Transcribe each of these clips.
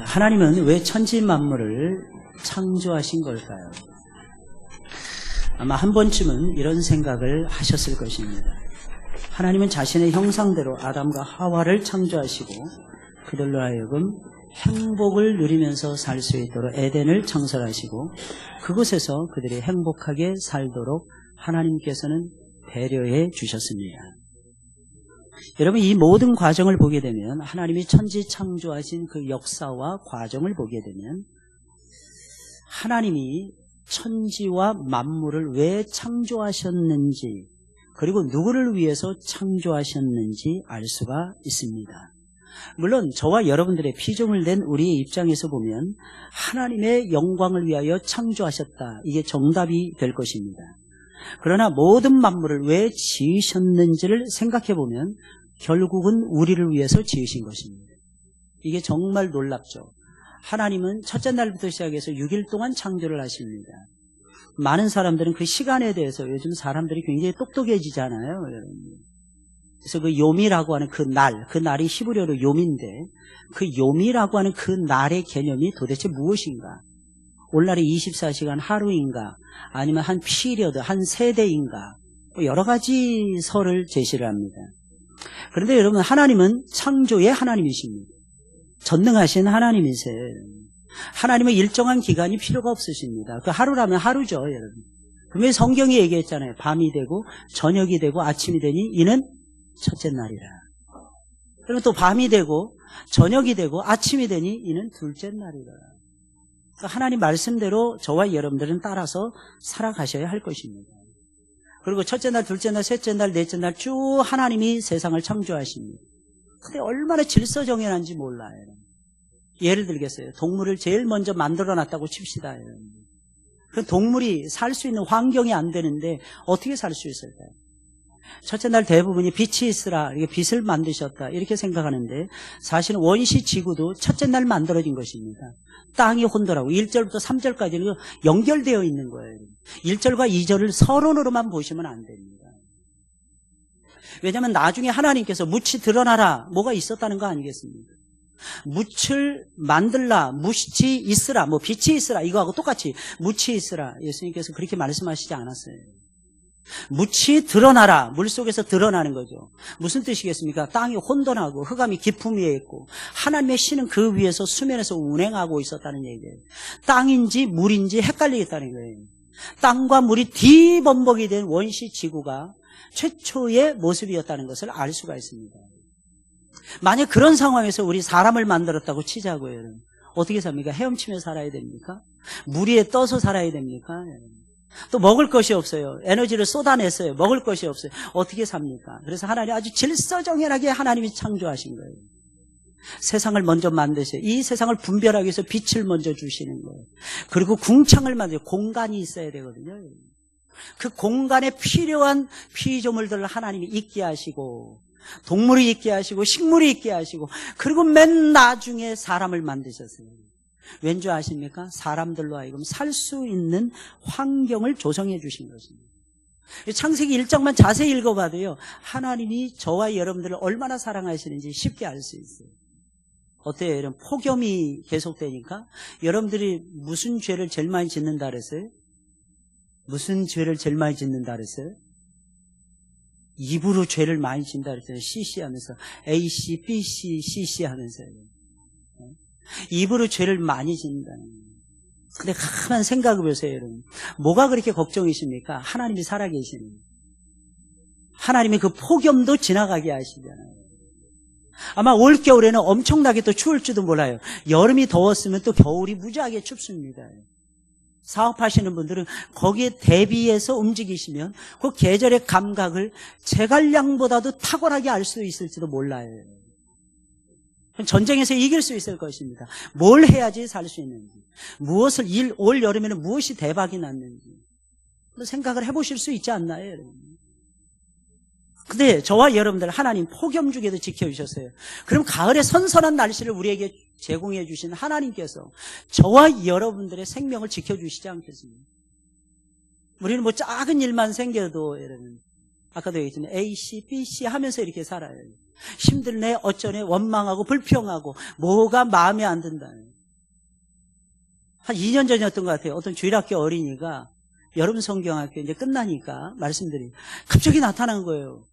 하나님은 왜 천지 만물을 창조하신 걸까요? 아마 한 번쯤은 이런 생각을 하셨을 것입니다. 하나님은 자신의 형상대로 아담과 하와를 창조하시고 그들로 하여금 행복을 누리면서 살 수 있도록 에덴을 창설하시고 그곳에서 그들이 행복하게 살도록 하나님께서는 배려해 주셨습니다. 여러분, 이 모든 과정을 보게 되면, 하나님이 천지 창조하신 그 역사와 과정을 보게 되면 하나님이 천지와 만물을 왜 창조하셨는지, 그리고 누구를 위해서 창조하셨는지 알 수가 있습니다. 물론 저와 여러분들의 피조물 된 우리의 입장에서 보면 하나님의 영광을 위하여 창조하셨다, 이게 정답이 될 것입니다. 그러나 모든 만물을 왜 지으셨는지를 생각해 보면 결국은 우리를 위해서 지으신 것입니다. 이게 정말 놀랍죠. 하나님은 첫째 날부터 시작해서 6일 동안 창조를 하십니다. 많은 사람들은 그 시간에 대해서, 요즘 사람들이 굉장히 똑똑해지잖아요. 그래서 그 요미라고 하는 그 날이 히브리어로 요미인데, 그 요미라고 하는 그 날의 개념이 도대체 무엇인가? 오늘날의 24시간 하루인가? 아니면 한 피리어드, 한 세대인가? 여러 가지 설을 제시를 합니다. 그런데 여러분, 하나님은 창조의 하나님이십니다. 전능하신 하나님이세요. 하나님은 일정한 기간이 필요가 없으십니다. 그 하루라면 하루죠, 여러분. 분명히 성경이 얘기했잖아요. 밤이 되고 저녁이 되고 아침이 되니 이는 첫째 날이라. 그러면 또 밤이 되고 저녁이 되고 아침이 되니 이는 둘째 날이라. 그러니까 하나님 말씀대로 저와 여러분들은 따라서 살아가셔야 할 것입니다. 그리고 첫째 날, 둘째 날, 셋째 날, 넷째 날 쭉 하나님이 세상을 창조하십니다. 근데 얼마나 질서정연한지 몰라요. 예를 들겠어요. 동물을 제일 먼저 만들어놨다고 칩시다. 그 동물이 살 수 있는 환경이 안 되는데 어떻게 살 수 있을까요? 첫째 날 대부분이 빛이 있으라, 이게 빛을 만드셨다, 이렇게 생각하는데 사실은 원시 지구도 첫째 날 만들어진 것입니다. 땅이 혼돈하고 1절부터 3절까지는 연결되어 있는 거예요. 1절과 2절을 서론으로만 보시면 안 됩니다. 왜냐하면 나중에 하나님께서 묻이 드러나라, 뭐가 있었다는 거 아니겠습니까? 묻을 만들라, 묻이 있으라, 뭐 빛이 있으라, 이거하고 똑같이 묻이 있으라, 예수님께서 그렇게 말씀하시지 않았어요. 묻이 드러나라, 물속에서 드러나는 거죠. 무슨 뜻이겠습니까? 땅이 혼돈하고 흑암이 깊음 위에 있고 하나님의 신은 그 위에서 수면에서 운행하고 있었다는 얘기예요. 땅인지 물인지 헷갈리겠다는 거예요. 땅과 물이 뒤범벅이 된 원시 지구가 최초의 모습이었다는 것을 알 수가 있습니다. 만약 그런 상황에서 우리 사람을 만들었다고 치자고요. 어떻게 삽니까? 헤엄치며 살아야 됩니까? 물 위에 떠서 살아야 됩니까? 또 먹을 것이 없어요. 에너지를 쏟아냈어요. 먹을 것이 없어요. 어떻게 삽니까? 그래서 하나님 아주 질서정연하게 하나님이 창조하신 거예요. 세상을 먼저 만드세요. 이 세상을 분별하기 위해서 빛을 먼저 주시는 거예요. 그리고 궁창을 만들어요. 공간이 있어야 되거든요. 그 공간에 필요한 피조물들을 하나님이 있게 하시고 동물이 있게 하시고 식물이 있게 하시고 그리고 맨 나중에 사람을 만드셨어요. 왠지 아십니까? 사람들로 하여금 살 수 있는 환경을 조성해 주신 것입니다. 창세기 1장만 자세히 읽어봐도요, 하나님이 저와 여러분들을 얼마나 사랑하시는지 쉽게 알 수 있어요. 어때요? 이런 폭염이 계속되니까 여러분들이 무슨 죄를 제일 많이 짓는다 그랬어요? 무슨 죄를 제일 많이 짓는다 그랬어요? 입으로 죄를 많이 짓는다 그랬어요. CC 하면서 AC, BC, CC 하면서요. 입으로 죄를 많이 짓는다는 거예요. 근데 가만 생각해 보세요, 여러분. 뭐가 그렇게 걱정이십니까? 하나님이 살아계시는 거예요. 하나님이 그 폭염도 지나가게 하시잖아요. 아마 올겨울에는 엄청나게 또 추울지도 몰라요. 여름이 더웠으면 또 겨울이 무지하게 춥습니다. 사업하시는 분들은 거기에 대비해서 움직이시면 그 계절의 감각을 제갈량보다도 탁월하게 알 수 있을지도 몰라요. 전쟁에서 이길 수 있을 것입니다. 뭘 해야지 살 수 있는지, 무엇을 올 여름에는 무엇이 대박이 났는지 생각을 해보실 수 있지 않나요, 여러분? 근데 저와 여러분들 하나님 폭염 중에도 지켜주셨어요. 그럼 가을에 선선한 날씨를 우리에게 제공해 주신 하나님께서 저와 여러분들의 생명을 지켜주시지 않겠습니까? 우리는 뭐 작은 일만 생겨도 여러분, 아까도 얘기했지만 A, C, B, C 하면서 이렇게 살아요. 힘들네, 어쩌네, 원망하고 불평하고 뭐가 마음에 안 든다. 한 2년 전이었던 것 같아요. 어떤 주일학교 어린이가 여름 성경학교 이제 끝나니까 말씀드린 갑자기 나타난 거예요.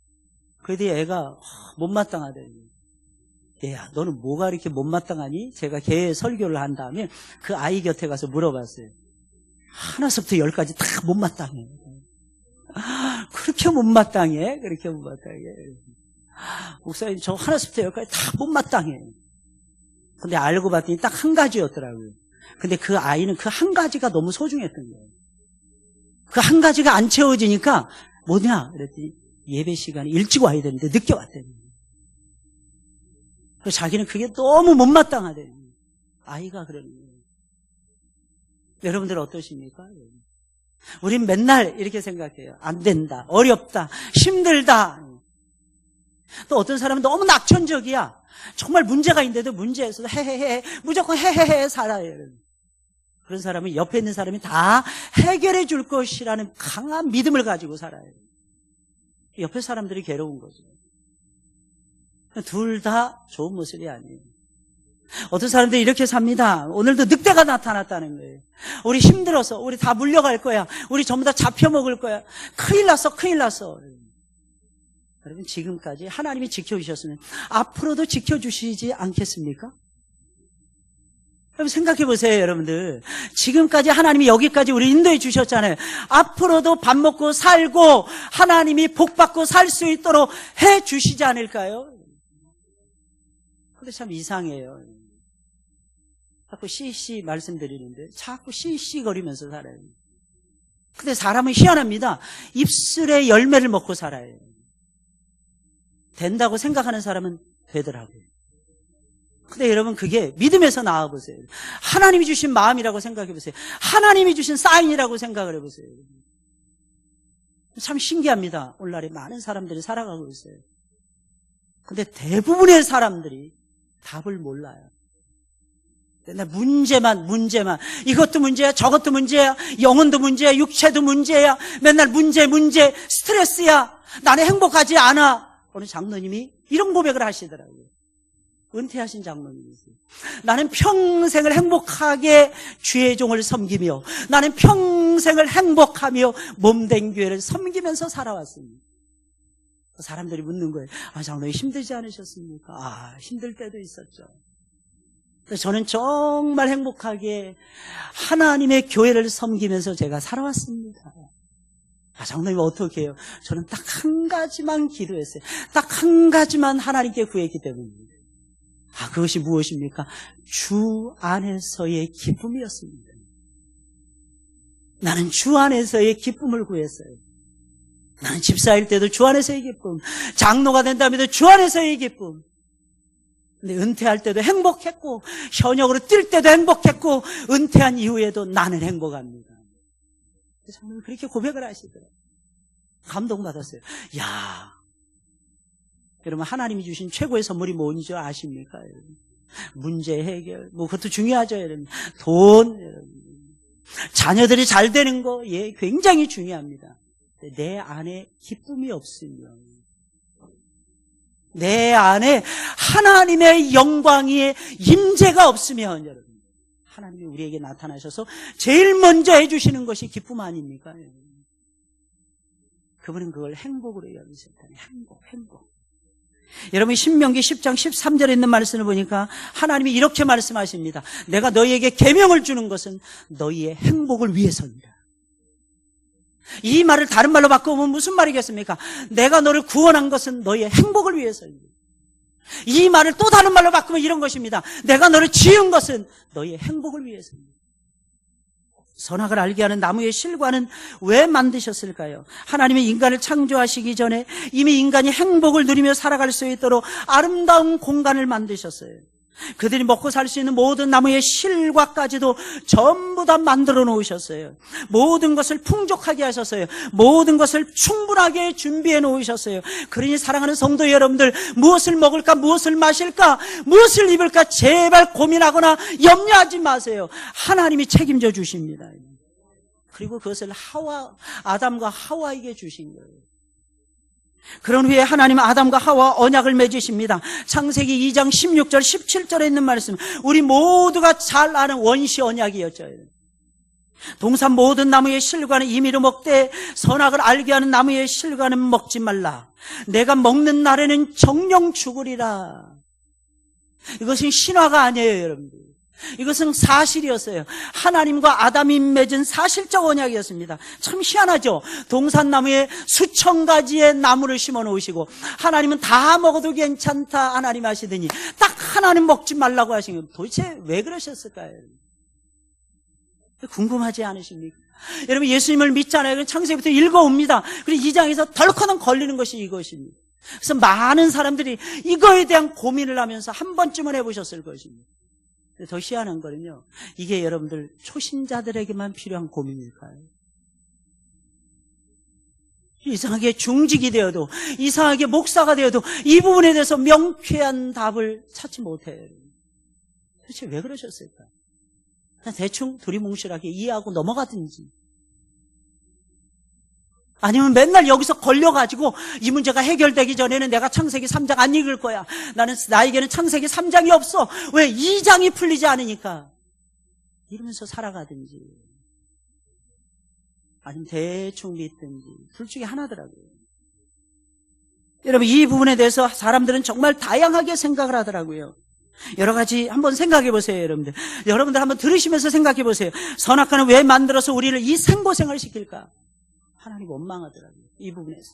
그랬더니 애가 못마땅하더니, 얘야 너는 뭐가 이렇게 못마땅하니? 제가 걔 설교를 한 다음에 그 아이 곁에 가서 물어봤어요. 하나서부터 10까지 다 못마땅해. 그렇게 못마땅해? 그렇게 못마땅해. 목사님 저 하나서부터 10까지 다 못마땅해. 근데 알고 봤더니 딱 한 가지였더라고요. 근데 그 아이는 그 한 가지가 너무 소중했던 거예요. 그 한 가지가 안 채워지니까 뭐냐? 그랬더니 예배 시간에 일찍 와야 되는데 늦게 왔대요. 그래서 자기는 그게 너무 못마땅하대요. 아이가 그러는 거예요. 여러분들 어떠십니까? 우린 맨날 이렇게 생각해요. 안 된다, 어렵다, 힘들다. 또 어떤 사람은 너무 낙천적이야. 정말 문제가 있는데도 문제에서 헤헤헤 무조건 헤헤헤 살아요. 그런 사람은 옆에 있는 사람이 다 해결해 줄 것이라는 강한 믿음을 가지고 살아요. 옆에 사람들이 괴로운 거죠. 둘 다 좋은 모습이 아니에요. 어떤 사람들이 이렇게 삽니다. 오늘도 늑대가 나타났다는 거예요. 우리 힘들어서 우리 다 물려갈 거야. 우리 전부 다 잡혀먹을 거야. 큰일 났어, 큰일 났어. 여러분 지금까지 하나님이 지켜주셨으면 앞으로도 지켜주시지 않겠습니까? 여러분 생각해 보세요. 여러분들 지금까지 하나님이 여기까지 우리 인도해 주셨잖아요. 앞으로도 밥 먹고 살고 하나님이 복 받고 살 수 있도록 해 주시지 않을까요? 근데 참 이상해요. 자꾸 씨씨 말씀드리는데 자꾸 씨씨 거리면서 살아요. 근데 사람은 희한합니다. 입술에 열매를 먹고 살아요. 된다고 생각하는 사람은 되더라고요. 근데 여러분 그게 믿음에서 나와보세요. 하나님이 주신 마음이라고 생각해보세요. 하나님이 주신 사인이라고 생각을 해보세요. 참 신기합니다. 오늘날에 많은 사람들이 살아가고 있어요. 근데 대부분의 사람들이 답을 몰라요. 맨날 문제만 이것도 문제야, 저것도 문제야, 영혼도 문제야, 육체도 문제야, 맨날 문제 스트레스야, 나는 행복하지 않아. 어느 장로님이 이런 고백을 하시더라고요. 은퇴하신 장로님이세요. 나는 평생을 행복하게 주의 종을 섬기며 나는 평생을 행복하며 몸된 교회를 섬기면서 살아왔습니다. 사람들이 묻는 거예요. 장로님 힘들지 않으셨습니까? 힘들 때도 있었죠. 저는 정말 행복하게 하나님의 교회를 섬기면서 제가 살아왔습니다. 장로님 어떻게 해요? 저는 딱 한 가지만 기도했어요. 딱 한 가지만 하나님께 구했기 때문입니다. 그것이 무엇입니까? 주 안에서의 기쁨이었습니다. 나는 주 안에서의 기쁨을 구했어요. 나는 집사일 때도 주 안에서의 기쁨, 장로가 된다면도 주 안에서의 기쁨. 근데 은퇴할 때도 행복했고 현역으로 뛸 때도 행복했고 은퇴한 이후에도 나는 행복합니다. 장로님 그렇게 고백을 하시더라고요. 감동받았어요. 여러분 하나님이 주신 최고의 선물이 뭔지 아십니까? 여러분? 문제 해결 그것도 중요하죠. 여러분. 돈, 여러분. 자녀들이 잘 되는 거 굉장히 중요합니다. 내 안에 기쁨이 없으면 내 안에 하나님의 영광의 임재가 없으면 여러분 하나님이 우리에게 나타나셔서 제일 먼저 해주시는 것이 기쁨 아닙니까? 그분은 그걸 행복으로 여기셨다니 행복. 여러분 신명기 10장 13절에 있는 말씀을 보니까 하나님이 이렇게 말씀하십니다. 내가 너희에게 계명을 주는 것은 너희의 행복을 위해서입니다. 이 말을 다른 말로 바꿔보면 무슨 말이겠습니까? 내가 너를 구원한 것은 너희의 행복을 위해서입니다. 이 말을 또 다른 말로 바꾸면 이런 것입니다. 내가 너를 지은 것은 너희의 행복을 위해서입니다. 선악을 알게 하는 나무의 실과는 왜 만드셨을까요? 하나님이 인간을 창조하시기 전에 이미 인간이 행복을 누리며 살아갈 수 있도록 아름다운 공간을 만드셨어요. 그들이 먹고 살 수 있는 모든 나무의 실과까지도 전부 다 만들어 놓으셨어요. 모든 것을 풍족하게 하셨어요. 모든 것을 충분하게 준비해 놓으셨어요. 그러니 사랑하는 성도 여러분들, 무엇을 먹을까, 무엇을 마실까, 무엇을 입을까 제발 고민하거나 염려하지 마세요. 하나님이 책임져 주십니다. 그리고 그것을 아담과 하와에게 주신 거예요. 그런 후에 하나님은 아담과 하와 언약을 맺으십니다. 창세기 2장 16절 17절에 있는 말씀, 우리 모두가 잘 아는 원시 언약이었죠. 동산 모든 나무의 실과는 임의로 먹되 선악을 알게 하는 나무의 실과는 먹지 말라. 내가 먹는 날에는 정령 죽으리라. 이것은 신화가 아니에요, 여러분들. 이것은 사실이었어요. 하나님과 아담이 맺은 사실적 언약이었습니다. 참 희한하죠. 동산나무에 수천 가지의 나무를 심어 놓으시고 하나님은 다 먹어도 괜찮다 하나님 하시더니 딱 하나는 먹지 말라고 하신 거예요. 도대체 왜 그러셨을까요? 궁금하지 않으십니까? 여러분, 예수님을 믿잖아요. 창세기부터 읽어옵니다. 그리고 2장에서 덜커는 걸리는 것이 이것입니다. 그래서 많은 사람들이 이거에 대한 고민을 하면서 한 번쯤은 해보셨을 것입니다. 더 희한한 거는요, 이게 여러분들 초신자들에게만 필요한 고민일까요? 이상하게 중직이 되어도, 이상하게 목사가 되어도 이 부분에 대해서 명쾌한 답을 찾지 못해요. 도대체 왜 그러셨을까? 그냥 대충 두리뭉실하게 이해하고 넘어가든지, 아니면 맨날 여기서 걸려가지고 이 문제가 해결되기 전에는 내가 창세기 3장 안 읽을 거야. 나에게는 창세기 3장이 없어. 왜? 2장이 풀리지 않으니까. 이러면서 살아가든지, 아니면 대충 믿든지, 둘 중에 하나더라고요. 여러분, 이 부분에 대해서 사람들은 정말 다양하게 생각을 하더라고요. 여러 가지 한번 생각해 보세요, 여러분들. 여러분들 한번 들으시면서 생각해 보세요. 선악과는 왜 만들어서 우리를 이 생고생을 시킬까? 하나님 원망하더라고요, 이 부분에서.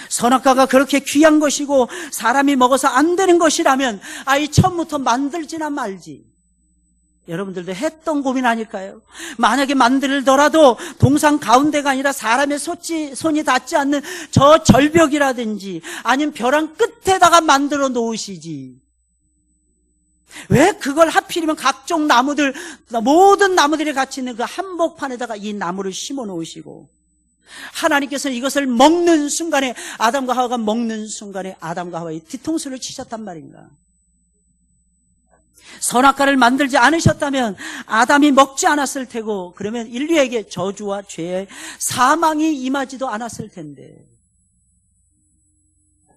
선악과가 그렇게 귀한 것이고 사람이 먹어서 안 되는 것이라면 아예 처음부터 만들지나 말지. 여러분들도 했던 고민 아닐까요? 만약에 만들더라도 동산 가운데가 아니라 사람의 손이 닿지 않는 저 절벽이라든지 아니면 벼랑 끝에다가 만들어 놓으시지. 왜 그걸 하필이면 각종 나무들, 모든 나무들이 같이 있는 그 한복판에다가 이 나무를 심어 놓으시고, 하나님께서는 이것을 먹는 순간에, 아담과 하와가 먹는 순간에 아담과 하와의 뒤통수를 치셨단 말인가? 선악과를 만들지 않으셨다면 아담이 먹지 않았을 테고, 그러면 인류에게 저주와 죄의 사망이 임하지도 않았을 텐데.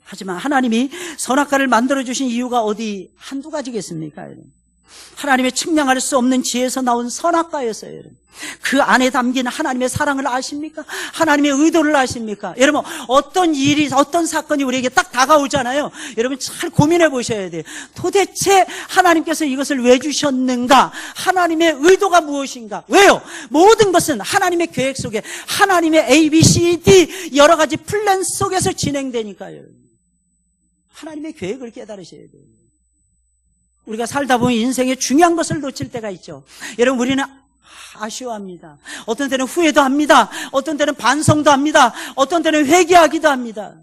하지만 하나님이 선악과를 만들어주신 이유가 어디 한두 가지겠습니까? 하나님의 측량할 수 없는 지혜에서 나온 선악과였어요. 그 안에 담긴 하나님의 사랑을 아십니까? 하나님의 의도를 아십니까? 여러분, 어떤 일이, 어떤 사건이 우리에게 딱 다가오잖아요. 여러분 잘 고민해 보셔야 돼요. 도대체 하나님께서 이것을 왜 주셨는가? 하나님의 의도가 무엇인가? 왜요? 모든 것은 하나님의 계획 속에, 하나님의 A, B, C, D 여러 가지 플랜 속에서 진행되니까요. 하나님의 계획을 깨달으셔야 돼요. 우리가 살다 보면 인생에 중요한 것을 놓칠 때가 있죠. 여러분, 우리는 아쉬워합니다. 어떤 때는 후회도 합니다. 어떤 때는 반성도 합니다. 어떤 때는 회개하기도 합니다.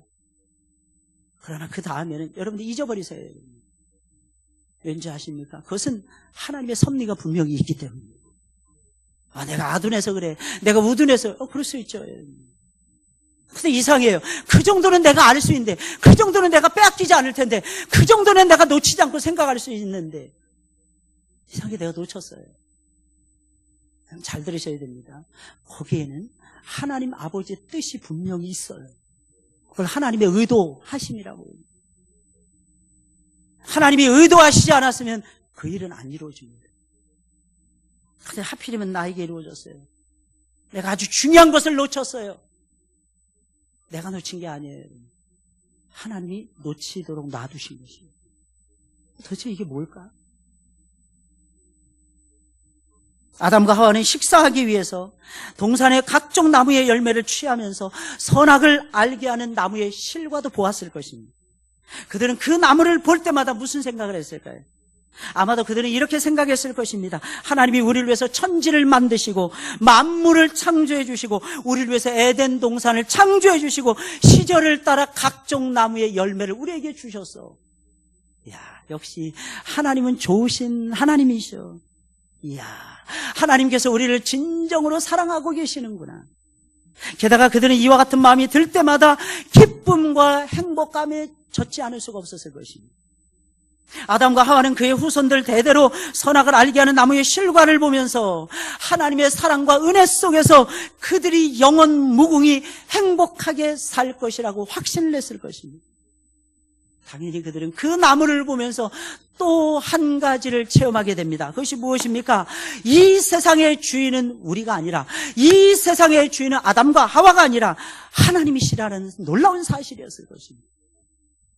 그러나 그 다음에는 여러분들 잊어버리세요. 왠지 아십니까? 그것은 하나님의 섭리가 분명히 있기 때문에. 내가 아둔해서 그래, 내가 우둔해서, 그럴 수 있죠. 근데 이상해요. 그 정도는 내가 알 수 있는데, 그 정도는 내가 빼앗기지 않을 텐데, 그 정도는 내가 놓치지 않고 생각할 수 있는데, 이상하게 내가 놓쳤어요. 잘 들으셔야 됩니다. 거기에는 하나님 아버지의 뜻이 분명히 있어요. 그걸 하나님의 의도하심이라고 해요. 하나님이 의도하시지 않았으면 그 일은 안 이루어집니다. 근데 하필이면 나에게 이루어졌어요. 내가 아주 중요한 것을 놓쳤어요. 내가 놓친 게 아니에요. 하나님이 놓치도록 놔두신 것이에요. 도대체 이게 뭘까? 아담과 하와는 식사하기 위해서 동산의 각종 나무의 열매를 취하면서 선악을 알게 하는 나무의 실과도 보았을 것입니다. 그들은 그 나무를 볼 때마다 무슨 생각을 했을까요? 아마도 그들은 이렇게 생각했을 것입니다. 하나님이 우리를 위해서 천지를 만드시고 만물을 창조해 주시고 우리를 위해서 에덴 동산을 창조해 주시고 시절을 따라 각종 나무의 열매를 우리에게 주셨어. 이야, 역시 하나님은 좋으신 하나님이셔. 이야, 하나님께서 우리를 진정으로 사랑하고 계시는구나. 게다가 그들은 이와 같은 마음이 들 때마다 기쁨과 행복감에 젖지 않을 수가 없었을 것입니다. 아담과 하와는 그의 후손들 대대로 선악을 알게 하는 나무의 실과를 보면서 하나님의 사랑과 은혜 속에서 그들이 영원 무궁히 행복하게 살 것이라고 확신을 했을 것입니다. 당연히 그들은 그 나무를 보면서 또 한 가지를 체험하게 됩니다. 그것이 무엇입니까? 이 세상의 주인은 우리가 아니라, 이 세상의 주인은 아담과 하와가 아니라 하나님이시라는 놀라운 사실이었을 것입니다.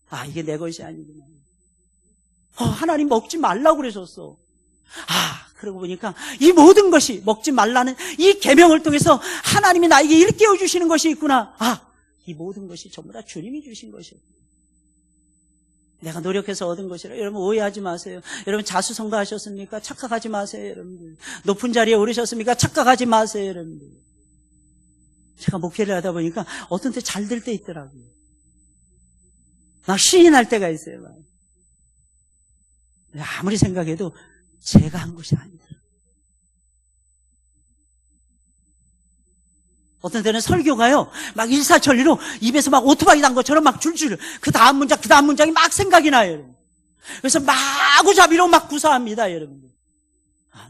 아, 이게 내 것이 아니구나. 하나님 먹지 말라고 그러셨어. 그러고 보니까 이 모든 것이 먹지 말라는 이 계명을 통해서 하나님이 나에게 일깨워 주시는 것이 있구나. 이 모든 것이 전부 다 주님이 주신 것이에요. 내가 노력해서 얻은 것이라. 여러분 오해하지 마세요. 여러분 자수성가하셨습니까? 착각하지 마세요. 여러분들 높은 자리에 오르셨습니까? 착각하지 마세요. 여러분들 제가 목회를 하다 보니까 어떤 때 잘 될 때 있더라고요. 막 신이 날 때가 있어요. 아무리 생각해도 제가 한 것이 아니다. 어떤 때는 설교가요, 막 일사천리로 입에서 막 오토바이 난 것처럼 막 줄줄 그 다음 문장이 막 생각이 나요, 여러분. 그래서 마구잡이로 막 구사합니다, 여러분들.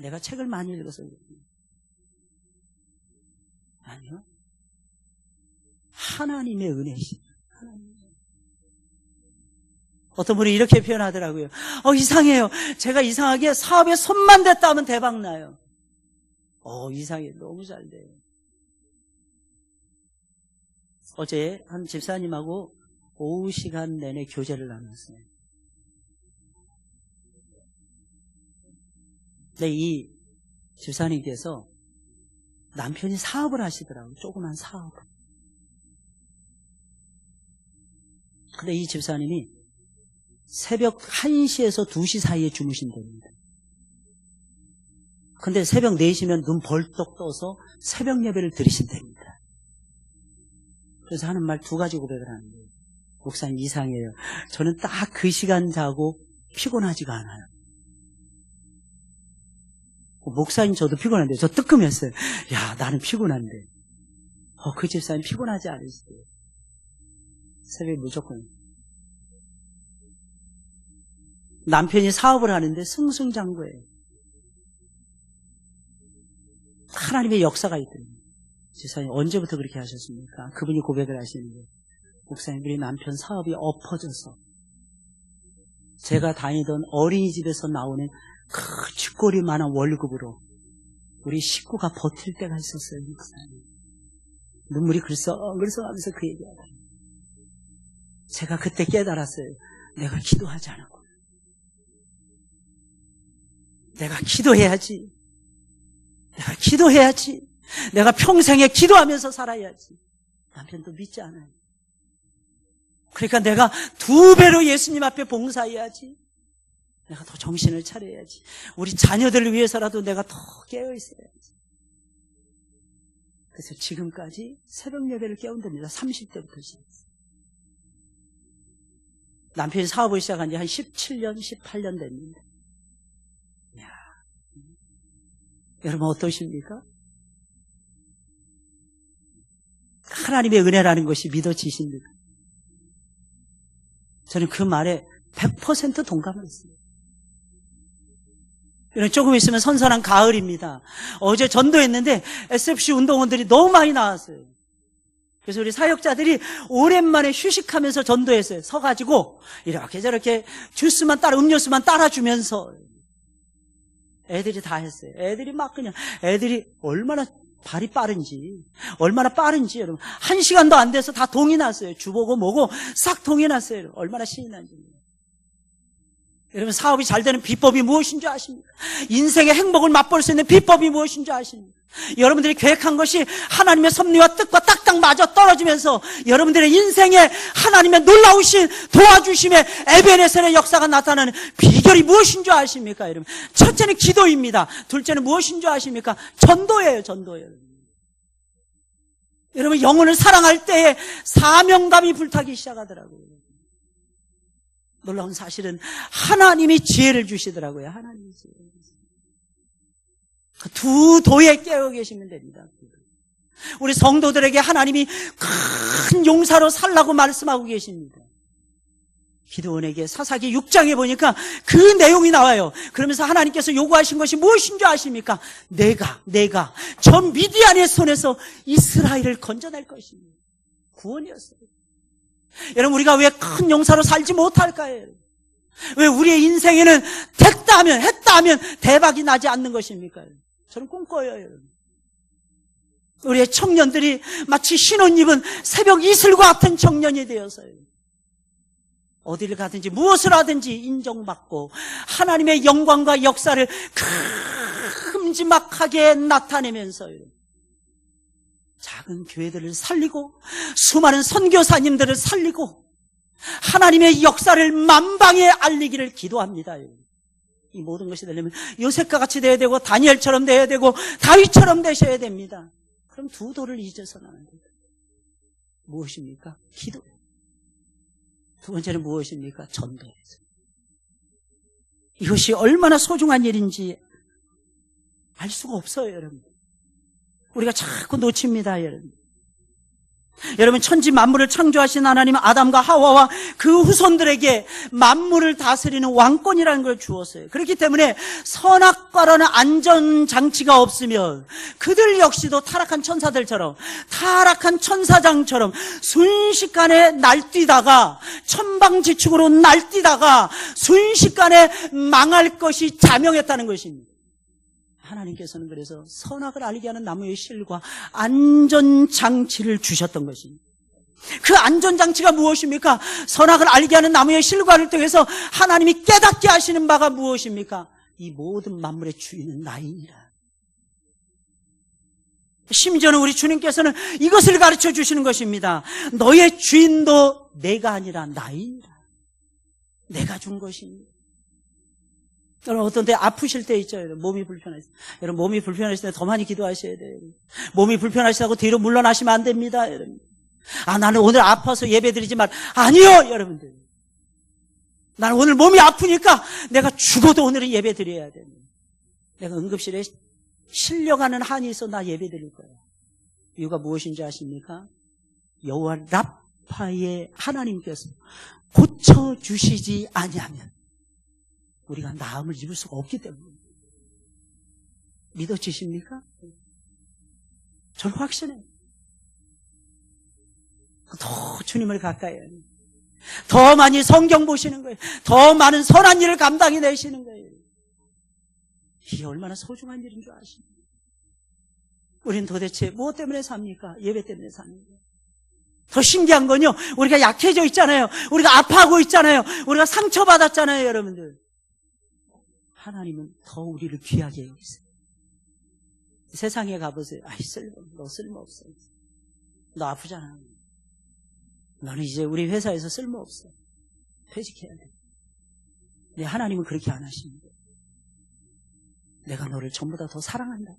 내가 책을 많이 읽어서 그렇군요. 아니요. 하나님의 은혜이십니다. 어떤 분이 이렇게 표현하더라고요. 이상해요. 제가 이상하게 사업에 손만 댔다 하면 대박 나요. 이상해. 너무 잘 돼요. 어제 한 집사님하고 오후 시간 내내 교제를 나눴어요. 근데 이 집사님께서 남편이 사업을 하시더라고요. 조그만 사업을. 근데 이 집사님이 새벽 1시에서 2시 사이에 주무신답니다. 근데 새벽 4시면 눈 벌떡 떠서 새벽 예배를 드리신답니다. 그래서 하는 말 2가지 고백을 하는 거예요. 목사님 이상해요. 저는 딱 그 시간 자고 피곤하지가 않아요. 목사님 저도 피곤한데 저 뜨끔했어요. 야, 나는 피곤한데. 그 집사님 피곤하지 않으시대요. 새벽에 무조건. 남편이 사업을 하는데 승승장구해요. 하나님의 역사가 있더라고요. 집사님 언제부터 그렇게 하셨습니까? 그분이 고백을 하시는 거예요. 목사님, 우리 남편 사업이 엎어져서 제가 다니던 어린이집에서 나오는 그 쥐꼬리만한 월급으로 우리 식구가 버틸 때가 있었어요. 목사님. 눈물이 글썽글썽하면서 그 얘기하더라고요. 제가 그때 깨달았어요. 내가 기도하지 않았구나. 내가 기도해야지. 내가 기도해야지. 내가 평생에 기도하면서 살아야지. 남편도 믿지 않아요. 그러니까 내가 2배로 예수님 앞에 봉사해야지. 내가 더 정신을 차려야지. 우리 자녀들을 위해서라도 내가 더 깨어있어야지. 그래서 지금까지 새벽 예배를 깨운답니다. 30대부터 시작했어요. 남편이 사업을 시작한 지 한 17년, 18년 됐는데. 이야. 여러분 어떠십니까? 하나님의 은혜라는 것이 믿어지십니까? 저는 그 말에 100% 동감을 했습니다. 조금 있으면 선선한 가을입니다. 어제 전도했는데 SFC 운동원들이 너무 많이 나왔어요. 그래서 우리 사역자들이 오랜만에 휴식하면서 전도했어요. 서가지고 이렇게 저렇게 주스만 따라 음료수만 따라주면서 애들이 다 했어요. 애들이 얼마나 발이 빠른지 여러분 1시간도 안 돼서 다 동이 났어요. 주보고 뭐고 싹 동이 났어요. 얼마나 신이 난지. 여러분 사업이 잘 되는 비법이 무엇인 줄 아십니까? 인생의 행복을 맛볼 수 있는 비법이 무엇인 줄 아십니까? 여러분들이 계획한 것이 하나님의 섭리와 뜻과 딱딱 맞아 떨어지면서 여러분들의 인생에 하나님의 놀라우신 도와주심의 에베네셀의 역사가 나타나는 비결이 무엇인 줄 아십니까? 여러분 첫째는 기도입니다. 둘째는 무엇인 줄 아십니까? 전도예요. 여러분 영혼을 사랑할 때에 사명감이 불타기 시작하더라고요. 놀라운 사실은 하나님이 지혜를 주시더라고요. 하나님이 지혜를 주시더라고요. 그 2 도에 깨어 계시면 됩니다. 우리 성도들에게 하나님이 큰 용사로 살라고 말씀하고 계십니다. 기드온에게 사사기 6장에 보니까 그 내용이 나와요. 그러면서 하나님께서 요구하신 것이 무엇인 줄 아십니까? 내가 저 미디안의 손에서 이스라엘을 건져낼 것입니다. 구원이었어요. 여러분, 우리가 왜 큰 용사로 살지 못할까요? 왜 우리의 인생에는 했다 하면 대박이 나지 않는 것입니까? 저는 꿈꿔요, 여러분. 우리의 청년들이 마치 신혼 입은 새벽 이슬과 같은 청년이 되어서요, 어디를 가든지 무엇을 하든지 인정받고 하나님의 영광과 역사를 큼지막하게 나타내면서요, 작은 교회들을 살리고 수많은 선교사님들을 살리고 하나님의 역사를 만방에 알리기를 기도합니다. 이 모든 것이 되려면 요셉과 같이 돼야 되고 다니엘처럼 돼야 되고 다윗처럼 되셔야 됩니다. 그럼 두 돌을 잊어서는 안 됩니다. 무엇입니까? 기도. 두 번째는 무엇입니까? 전도예요. 이것이 얼마나 소중한 일인지 알 수가 없어요, 여러분. 우리가 자꾸 놓칩니다, 여러분. 여러분, 천지 만물을 창조하신 하나님은 아담과 하와와 그 후손들에게 만물을 다스리는 왕권이라는 걸 주었어요. 그렇기 때문에 선악과라는 안전장치가 없으면 그들 역시도 타락한 천사들처럼, 타락한 천사장처럼 순식간에 날뛰다가, 천방지축으로 날뛰다가 순식간에 망할 것이 자명했다는 것입니다. 하나님께서는 그래서 선악을 알게 하는 나무의 실과 안전장치를 주셨던 것입니다. 그 안전장치가 무엇입니까? 선악을 알게 하는 나무의 실과를 통해서 하나님이 깨닫게 하시는 바가 무엇입니까? 이 모든 만물의 주인은 나이니라. 심지어는 우리 주님께서는 이것을 가르쳐 주시는 것입니다. 너의 주인도 내가 아니라 나이니라. 내가 준 것입니다. 여러분, 어떤 때 아프실 때 있죠. 여러분, 몸이 불편하실 때. 여러분, 몸이 불편하실 때 더 많이 기도하셔야 돼요. 몸이 불편하시다고 뒤로 물러나시면 안 됩니다. 여러분. 나는 오늘 아파서 예배드리지 말. 아니요, 여러분들. 나는 오늘 몸이 아프니까 내가 죽어도 오늘은 예배드려야 됩니다. 내가 응급실에 실려가는 한이 있어 나 예배드릴 거예요. 이유가 무엇인지 아십니까? 여호와 라파의 하나님께서 고쳐주시지 아니하면 우리가 나음을 입을 수가 없기 때문에. 믿어지십니까? 저는 확신해요. 더 주님을 가까이 해요. 더 많이 성경 보시는 거예요. 더 많은 선한 일을 감당해내시는 거예요. 이게 얼마나 소중한 일인 줄 아십니까? 우린 도대체 무엇 때문에 삽니까? 예배 때문에 삽니까? 더 신기한 건요, 우리가 약해져 있잖아요. 우리가 아파하고 있잖아요. 우리가 상처받았잖아요, 여러분들. 하나님은 더 우리를 귀하게 여기세요. 세상에 가보세요. 아이, 너 쓸모없어. 너 아프잖아. 너는 이제 우리 회사에서 쓸모없어. 퇴직해야 돼. 근데 하나님은 그렇게 안 하십니다. 내가 너를 전보다 더 사랑한다.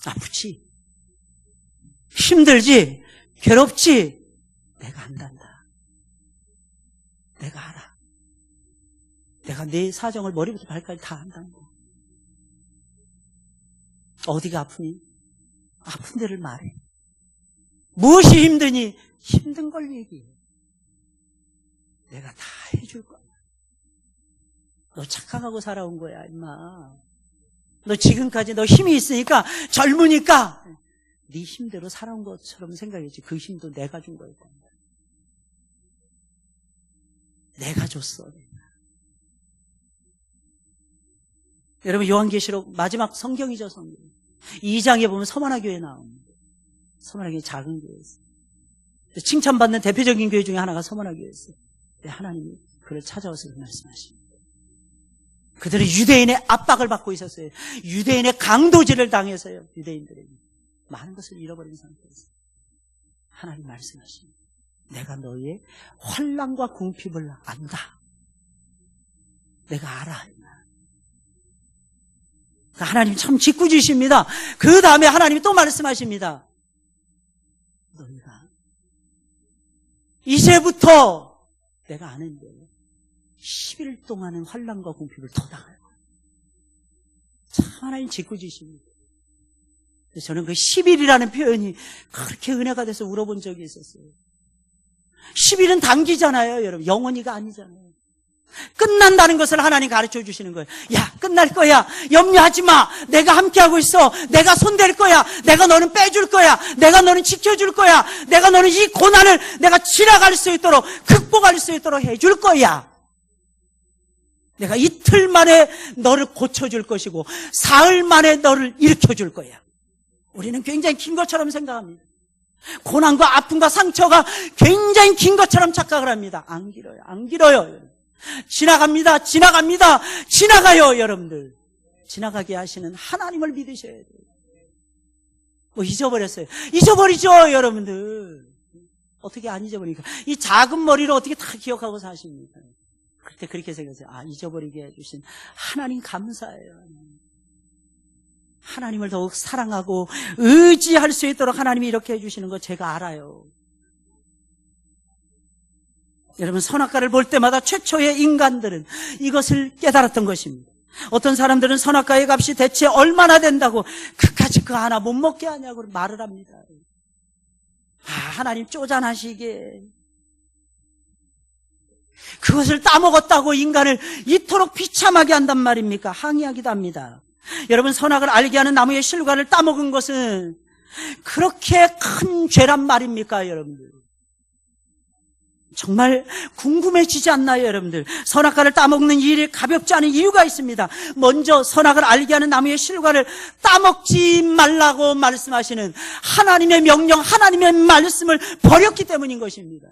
아프지? 힘들지? 괴롭지? 내가 안단다. 내가 알아. 내가 내 사정을 머리부터 발까지 다 안단다. 어디가 아프니? 아픈 데를 말해. 무엇이 힘드니? 힘든 걸 얘기해. 내가 다 해줄 거야. 너 착각하고 살아온 거야, 임마. 너 지금까지 너 힘이 있으니까, 젊으니까 네 힘대로 살아온 것처럼 생각했지. 그 힘도 내가 준 거였다. 내가 줬어. 여러분, 요한계시록 마지막 성경이죠, 성경. 2장에 보면 서머나 교회 나옵니다. 서머나 교회 작은 교회였어요. 칭찬받는 대표적인 교회 중에 하나가 서머나 교회였어요. 하나님이 그를 찾아와서 말씀하십니다. 그들은 유대인의 압박을 받고 있었어요. 유대인의 강도질을 당해서요. 유대인들에게 많은 것을 잃어버린 상태였어요. 하나님 말씀하십니다. 내가 너희의 환난과 궁핍을 안다. 내가 알아. 하나님 참 짓궂으십니다. 그 다음에 하나님이 또 말씀하십니다. 너희가 이제부터 내가 아는데 10일 동안은 환난과 궁핍을 더 당할 거예요. 참 하나님 짓궂으십니다. 저는 그 10일이라는 표현이 그렇게 은혜가 돼서 울어본 적이 있었어요. 10일은 단기잖아요, 여러분. 영원히가 아니잖아요. 끝난다는 것을 하나님 가르쳐 주시는 거예요. 야, 끝날 거야. 염려하지 마. 내가 함께하고 있어. 내가 손댈 거야. 내가 너는 빼줄 거야. 내가 너는 지켜줄 거야. 내가 너는 이 고난을 내가 지나갈 수 있도록, 극복할 수 있도록 해줄 거야. 내가 이틀 만에 너를 고쳐줄 것이고 사흘 만에 너를 일으켜줄 거야. 우리는 굉장히 긴 것처럼 생각합니다. 고난과 아픔과 상처가 굉장히 긴 것처럼 착각을 합니다. 안 길어요. 안 길어요. 지나갑니다. 지나갑니다. 지나가요, 여러분들. 지나가게 하시는 하나님을 믿으셔야 돼요. 뭐 잊어버렸어요. 잊어버리죠, 여러분들. 어떻게 안 잊어버리니까. 이 작은 머리로 어떻게 다 기억하고 사십니까? 그때 그렇게 생각했어요. 아, 잊어버리게 해주신 하나님 감사해요. 하나님을 더욱 사랑하고 의지할 수 있도록 하나님이 이렇게 해주시는 거 제가 알아요. 여러분, 선악과를 볼 때마다 최초의 인간들은 이것을 깨달았던 것입니다. 어떤 사람들은 선악과의 값이 대체 얼마나 된다고 그까짓 거 하나 못 먹게 하냐고 말을 합니다. 아, 하나님 쪼잔하시게 그것을 따먹었다고 인간을 이토록 비참하게 한단 말입니까? 항의하기도 합니다. 여러분, 선악을 알게 하는 나무의 실과를 따먹은 것은 그렇게 큰 죄란 말입니까, 여러분들? 정말 궁금해지지 않나요, 여러분들? 선악과를 따먹는 일이 가볍지 않은 이유가 있습니다. 먼저 선악을 알게 하는 나무의 실과를 따먹지 말라고 말씀하시는 하나님의 명령, 하나님의 말씀을 버렸기 때문인 것입니다.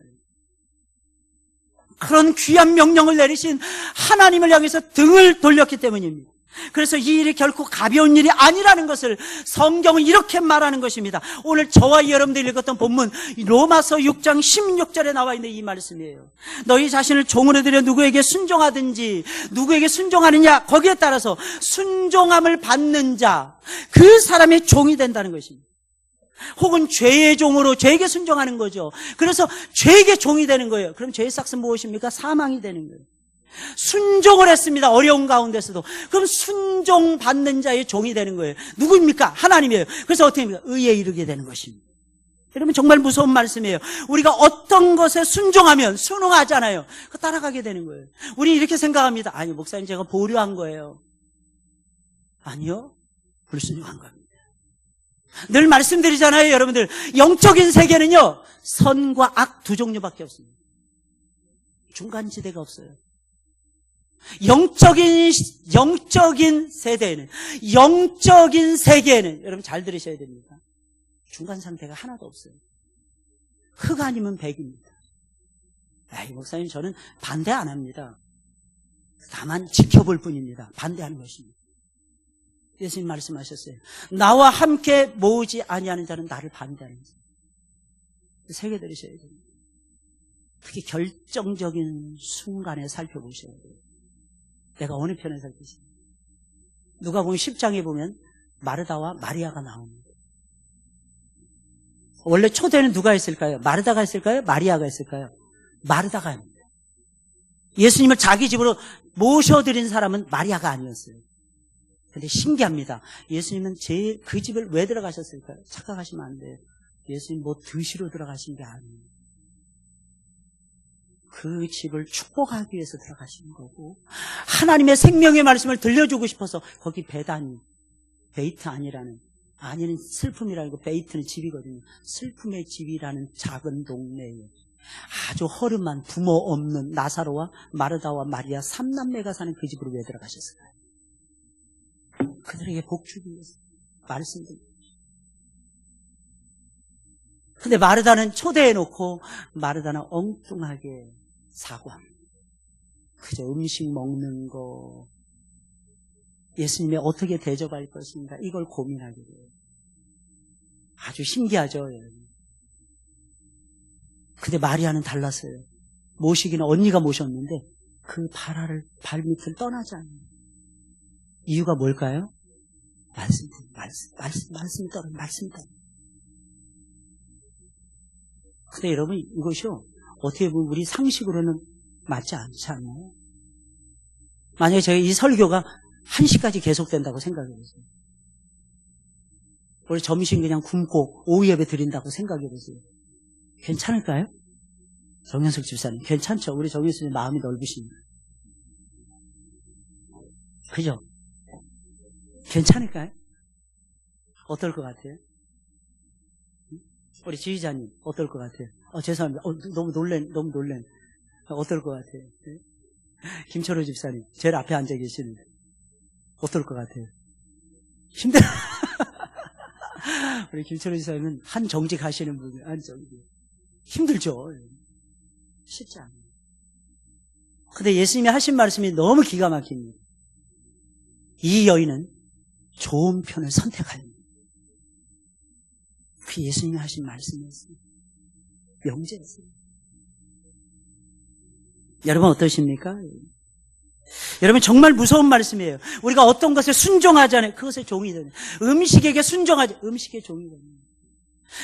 그런 귀한 명령을 내리신 하나님을 향해서 등을 돌렸기 때문입니다. 그래서 이 일이 결코 가벼운 일이 아니라는 것을 성경은 이렇게 말하는 것입니다. 오늘 저와 여러분들이 읽었던 본문 로마서 6장 16절에 나와 있는 이 말씀이에요. 너희 자신을 종으로 들여 누구에게 순종하든지 누구에게 순종하느냐 거기에 따라서 순종함을 받는 자 그 사람의 종이 된다는 것입니다. 혹은 죄의 종으로 죄에게 순종하는 거죠. 그래서 죄에게 종이 되는 거예요. 그럼 죄의 삭은 무엇입니까? 사망이 되는 거예요. 순종을 했습니다. 어려운 가운데서도. 그럼 순종받는 자의 종이 되는 거예요. 누구입니까? 하나님이에요. 그래서 어떻게 합니까? 의에 이르게 되는 것입니다. 여러분, 정말 무서운 말씀이에요. 우리가 어떤 것에 순종하면 순응하잖아요. 따라가게 되는 거예요. 우리 이렇게 생각합니다. 아니, 목사님 제가 보류한 거예요. 아니요, 불순종한 겁니다. 늘 말씀드리잖아요, 여러분들. 영적인 세계는요, 선과 악 두 종류밖에 없습니다. 중간지대가 없어요. 영적인 세계에는 여러분 잘 들으셔야 됩니다. 중간 상태가 하나도 없어요. 흑 아니면 백입니다. 에이, 목사님 저는 반대 안 합니다. 다만 지켜볼 뿐입니다. 반대하는 것입니다. 예수님 말씀하셨어요. 나와 함께 모으지 아니하는 자는 나를 반대하는 자. 세계 들으셔야 됩니다. 특히 결정적인 순간에 살펴보셔야 돼요. 내가 어느 편에 살 것인가. 누가복음 10장에 보면 마르다와 마리아가 나옵니다. 원래 초대는 누가 했을까요? 마르다가 했을까요? 마리아가 했을까요? 마르다가 합니다. 예수님을 자기 집으로 모셔드린 사람은 마리아가 아니었어요. 근데 신기합니다. 예수님은 제일 그 집을 왜 들어가셨을까요? 착각하시면 안 돼요. 예수님 뭐 드시러 들어가신 게 아니에요. 그 집을 축복하기 위해서 들어가시는 거고, 하나님의 생명의 말씀을 들려주고 싶어서 거기 베다니, 베이트 아니라는, 아니는 슬픔이라는 거, 베이트는 집이거든요. 슬픔의 집이라는 작은 동네에 아주 허름한 부모 없는 나사로와 마르다와 마리아 3남매가 사는 그 집으로 왜 들어가셨을까요? 그들에게 복 주기 위해서 말씀드립니다. 근데 마르다는 초대해놓고 마르다는 엉뚱하게 사고합니다. 그저 음식 먹는 거, 예수님이 어떻게 대접할 것인가, 이걸 고민하게 돼요. 아주 신기하죠, 여러분. 근데 마리아는 달랐어요. 모시기는 언니가 모셨는데 그 발밑을 떠나지 않는 이유가 뭘까요? 말씀이 떠나. 근데 여러분, 이것이요, 어떻게 보면 우리 상식으로는 맞지 않지 않나요? 만약에 제가 이 설교가 1시까지 계속된다고 생각해보세요. 우리 점심 그냥 굶고 오후 예배 드린다고 생각해보세요. 괜찮을까요? 정현석 집사님 괜찮죠? 우리 정현석 집사님 마음이 넓으십니다. 그죠? 괜찮을까요? 어떨 것 같아요? 우리 지휘자님 어떨 것 같아요? 죄송합니다. 너무 놀랜. 어떨 것 같아요? 네? 김철호 집사님 제일 앞에 앉아 계시는데 어떨 것 같아요? 힘들어. 우리 김철호 집사님은 한 정직 하시는 분이에요. 한 정직. 힘들죠. 쉽지 않아요. 근데 예수님이 하신 말씀이 너무 기가 막힙니다. 이 여인은 좋은 편을 선택하니. 그 예수님이 하신 말씀이었어요. 명제였어요. 여러분 어떠십니까? 여러분 정말 무서운 말씀이에요. 우리가 어떤 것에 순종하잖아요. 그것에 종이 되는. 음식에게 순종하지. 음식의 종이 되는 거예요.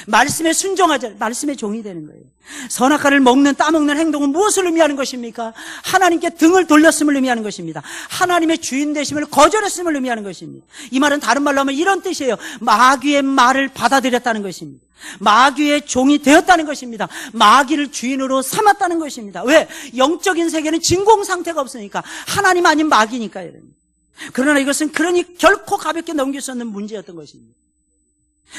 말씀에 순종하지. 말씀의 종이 되는 거예요. 선악과를 따먹는 행동은 무엇을 의미하는 것입니까? 하나님께 등을 돌렸음을 의미하는 것입니다. 하나님의 주인 되심을 거절했음을 의미하는 것입니다. 이 말은 다른 말로 하면 이런 뜻이에요. 마귀의 말을 받아들였다는 것입니다. 마귀의 종이 되었다는 것입니다. 마귀를 주인으로 삼았다는 것입니다. 왜? 영적인 세계는 진공 상태가 없으니까. 하나님 아닌 마귀니까요. 그러나 이것은 그러니 결코 가볍게 넘길 수 없는 문제였던 것입니다.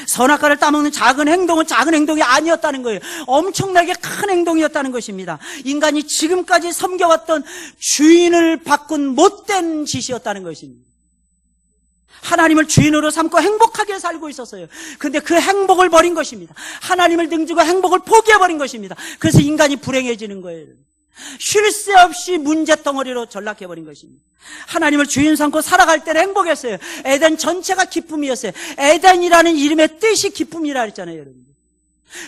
선악과를 따먹는 작은 행동은 작은 행동이 아니었다는 거예요. 엄청나게 큰 행동이었다는 것입니다. 인간이 지금까지 섬겨왔던 주인을 바꾼 못된 짓이었다는 것입니다. 하나님을 주인으로 삼고 행복하게 살고 있었어요. 그런데 그 행복을 버린 것입니다. 하나님을 등지고 행복을 포기해버린 것입니다. 그래서 인간이 불행해지는 거예요. 쉴 새 없이 문제덩어리로 전락해버린 것입니다. 하나님을 주인 삼고 살아갈 때는 행복했어요. 에덴 전체가 기쁨이었어요. 에덴이라는 이름의 뜻이 기쁨이라 했잖아요, 여러분.